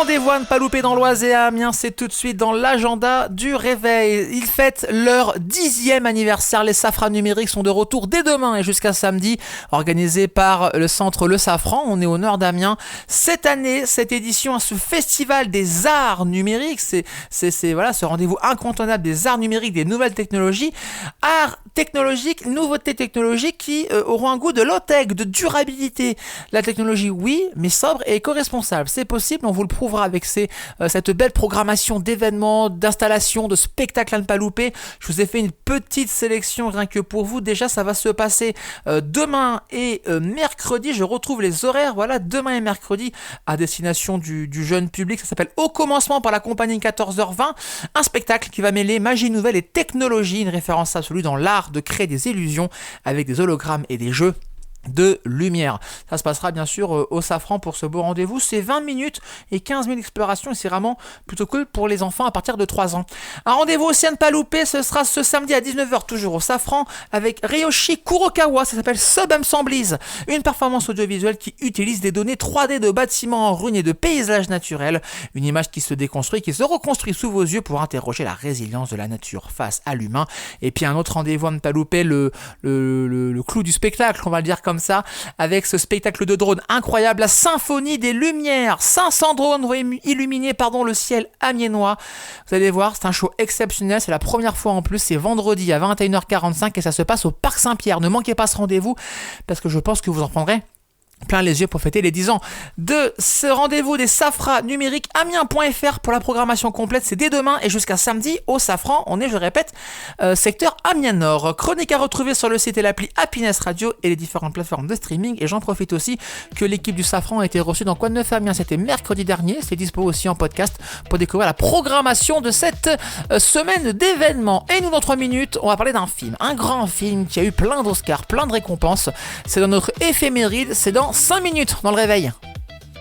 rendez-vous à ne pas louper dans l'Oise et à Amiens, c'est tout de suite dans l'agenda du réveil. Ils fêtent leur 10e anniversaire. Les Safras numériques sont de retour dès demain et jusqu'à samedi, organisé par le centre Le Safran. On est au nord d'Amiens. Cette année, cette édition, ce festival des arts numériques, c'est voilà, ce rendez-vous incontournable des arts numériques, des nouvelles technologies. Arts technologiques, nouveautés technologiques qui auront un goût de low-tech, de durabilité. La technologie, oui, mais sobre et éco-responsable. C'est possible, on vous le prouvera avec cette belle programmation d'événements, d'installations, de spectacles à ne pas louper. Je vous ai fait une petite sélection rien que pour vous. Déjà, ça va se passer demain et mercredi. Je retrouve les horaires, voilà, demain et mercredi à destination du jeune public. Ça s'appelle Au commencement par la compagnie 14h20. Un spectacle qui va mêler magie nouvelle et technologie, une référence absolue dans l'art de créer des illusions avec des hologrammes et des jeux de lumière. Ça se passera bien sûr au Safran pour ce beau rendez-vous. C'est 20 minutes et 15 000 explorations et c'est vraiment plutôt cool pour les enfants à partir de 3 ans. Un rendez-vous aussi à ne pas louper, ce sera ce samedi à 19h toujours au Safran avec Ryoshi Kurokawa, ça s'appelle Subassemblies, une performance audiovisuelle qui utilise des données 3D de bâtiments en ruine et de paysages naturels, une image qui se déconstruit, qui se reconstruit sous vos yeux pour interroger la résilience de la nature face à l'humain. Et puis un autre rendez-vous à ne pas louper, le clou du spectacle, on va le dire comme ça, avec ce spectacle de drones incroyable, la symphonie des lumières. 500 drones vont illuminer le ciel amiénois. Vous allez voir, c'est un show exceptionnel, c'est la première fois en plus, c'est vendredi à 21h45 et ça se passe au Parc Saint-Pierre. Ne manquez pas ce rendez-vous parce que je pense que vous en prendrez plein les yeux pour fêter les 10 ans de ce rendez-vous des Safras numériques. Amiens.fr pour la programmation complète, c'est dès demain et jusqu'à samedi au Safran. On est, je répète, secteur Amiens Nord. Chronique à retrouver sur le site et l'appli Happiness Radio et les différentes plateformes de streaming. Et j'en profite aussi que l'équipe du Safran a été reçue dans Quoi de neuf Amiens. C'était mercredi dernier. C'est dispo aussi en podcast pour découvrir la programmation de cette semaine d'événements. Et nous, dans 3 minutes, on va parler d'un film, un grand film qui a eu plein d'Oscars, plein de récompenses. C'est dans notre éphéméride, c'est dans 5 minutes dans le réveil.